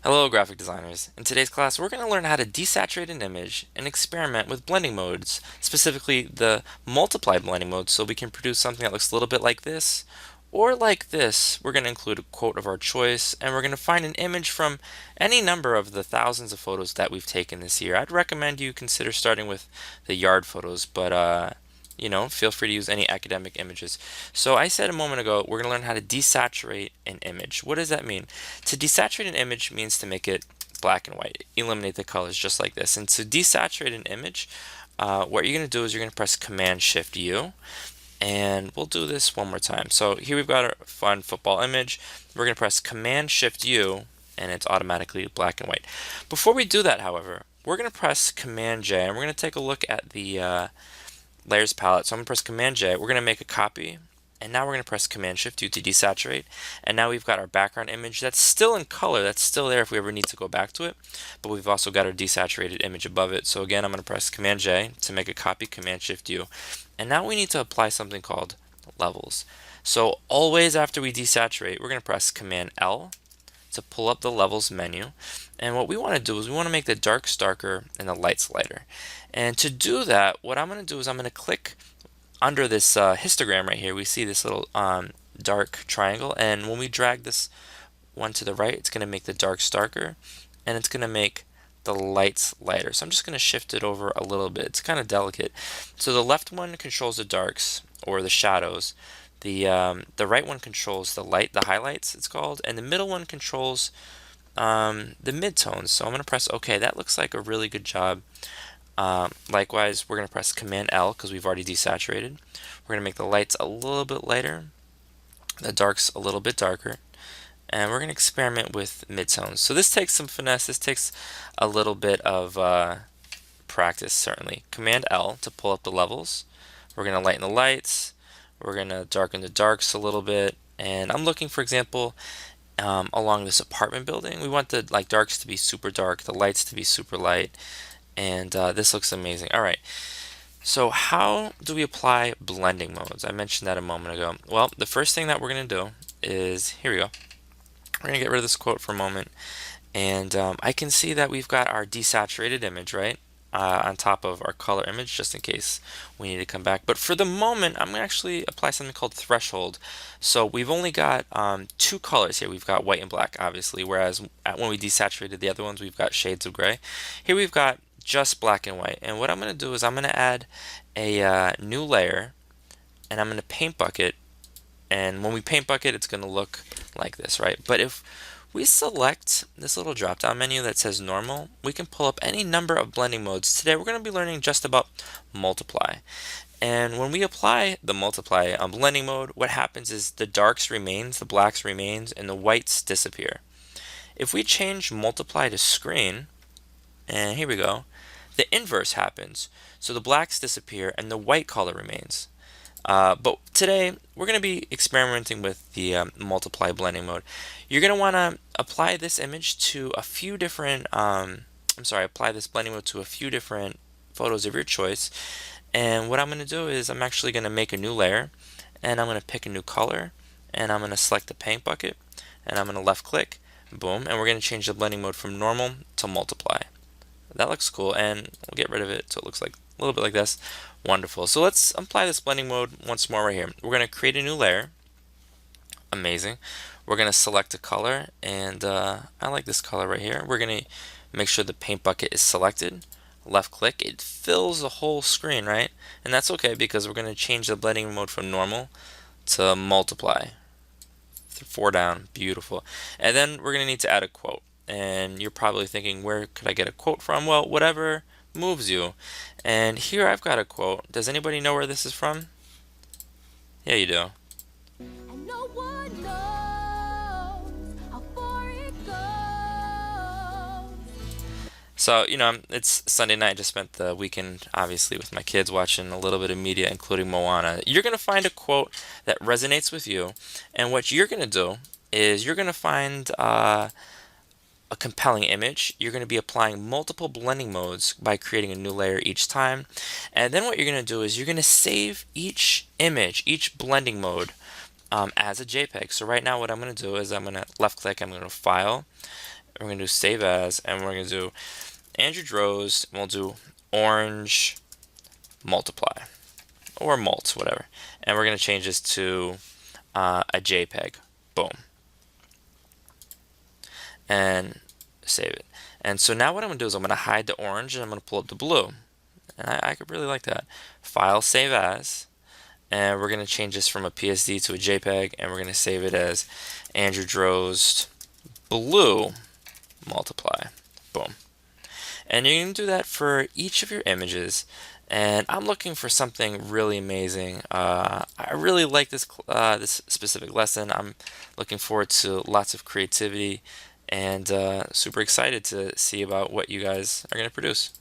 Hello, graphic designers. In today's class, we're going to learn how to desaturate an image and experiment with blending modes, specifically the multiply blending mode, so we can produce something that looks a little bit like this or like this. We're going to include a quote of our choice, and we're going to find an image from any number of the thousands of photos that we've taken this year. I'd recommend you consider starting with the yard photos, but feel free to use any academic images. So I said a moment ago, we're going to learn how to desaturate an image. What does that mean? To desaturate an image means to make it black and white, eliminate the colors just like this. And to desaturate an image, what you're going to do is you're going to press Command-Shift-U, and we'll do this one more time. So here we've got our fun football image. We're going to press Command-Shift-U, and it's automatically black and white. Before we do that, however, we're going to press Command-J, and we're going to take a look at the layers palette. So I'm going to press Command-J. We're going to make a copy. And now we're going to press Command-Shift-U to desaturate. And now we've got our background image that's still in color. That's still there if we ever need to go back to it. But we've also got our desaturated image above it. So again, I'm going to press Command-J to make a copy, Command-Shift-U. And now we need to apply something called levels. So always after we desaturate, we're going to press Command-L to pull up the levels menu. And what we want to do is we want to make the darks darker and the lights lighter. And to do that, what I'm going to do is I'm going to click under this histogram right here. We see this little dark triangle, and when we drag this one to the right, it's going to make the darks darker, and it's going to make the lights lighter. So I'm just going to shift it over a little bit. It's kind of delicate. So the left one controls the darks, or the shadows. The right one controls the highlights it's called, and the middle one controls the midtones. So I'm going to press OK. That looks like a really good job. Likewise, we're going to press Command L because we've already desaturated. We're going to make the lights a little bit lighter, the darks a little bit darker, and we're going to experiment with midtones. So this takes some finesse. This takes a little bit of practice, certainly. Command L to pull up the levels. We're going to lighten the lights. We're going to darken the darks a little bit. And I'm looking, for example, along this apartment building. We want the darks to be super dark, the lights to be super light. And this looks amazing. All right, so how do we apply blending modes? I mentioned that a moment ago. Well, the first thing that we're going to do is, here we go. We're going to get rid of this quote for a moment. And I can see that we've got our desaturated image, right, on top of our color image, just in case we need to come back. But for the moment, I'm going to actually apply something called threshold. So we've only got two colors here. We've got white and black, obviously, whereas when we desaturated the other ones, we've got shades of gray. Here we've got just black and white. And what I'm going to do is I'm going to add a new layer, and I'm going to paint bucket. And when we paint bucket, it's going to look like this, right? But if we select this little drop down menu that says normal, we can pull up any number of blending modes. Today we're going to be learning just about multiply. And when we apply the multiply blending mode, what happens is the darks remains, the blacks remains, and the whites disappear. If we change multiply to screen, and here we go, the inverse happens. So the blacks disappear and the white color remains. But today we're going to be experimenting with the multiply blending mode. You're going to want to apply this image to a few different, apply this blending mode to a few different photos of your choice. And what I'm going to do is I'm actually going to make a new layer, and I'm going to pick a new color, and I'm going to select the paint bucket, and I'm going to left click, boom, and we're going to change the blending mode from normal to multiply. That looks cool, and we'll get rid of it so it looks like a little bit like this. Wonderful. So let's apply this blending mode once more right here. We're going to create a new layer. Amazing. We're going to select a color, and I like this color right here. We're going to make sure the paint bucket is selected. Left click, it fills the whole screen, right? And that's okay because we're going to change the blending mode from normal to multiply. 4 down, beautiful. And then we're going to need to add a quote. And you're probably thinking, where could I get a quote from? Well, whatever moves you. And here I've got a quote. Does anybody know where this is from? Yeah, you do. And no one knows how far it goes. So, it's Sunday night. I just spent the weekend, obviously, with my kids watching a little bit of media, including Moana. You're going to find a quote that resonates with you. And what you're going to do is you're going to find a compelling image. You're going to be applying multiple blending modes by creating a new layer each time. And then what you're going to do is you're going to save each image, each blending mode as a JPEG. So right now what I'm going to do is I'm going to left click, I'm going to file, we're going to do save as, and we're going to do Andrew Droz, and we'll do orange multiply, or mult, whatever. And we're going to change this to a JPEG. Boom. And save it. And so now what I'm going to do is I'm going to hide the orange and I'm going to pull up the blue. And I could really like that. File, save as, and we're going to change this from a PSD to a JPEG, and we're going to save it as Andrew Droz blue multiply. Boom. And you can do that for each of your images. And I'm looking for something really amazing. I really like this specific lesson. I'm looking forward to lots of creativity and super excited to see about what you guys are going to produce.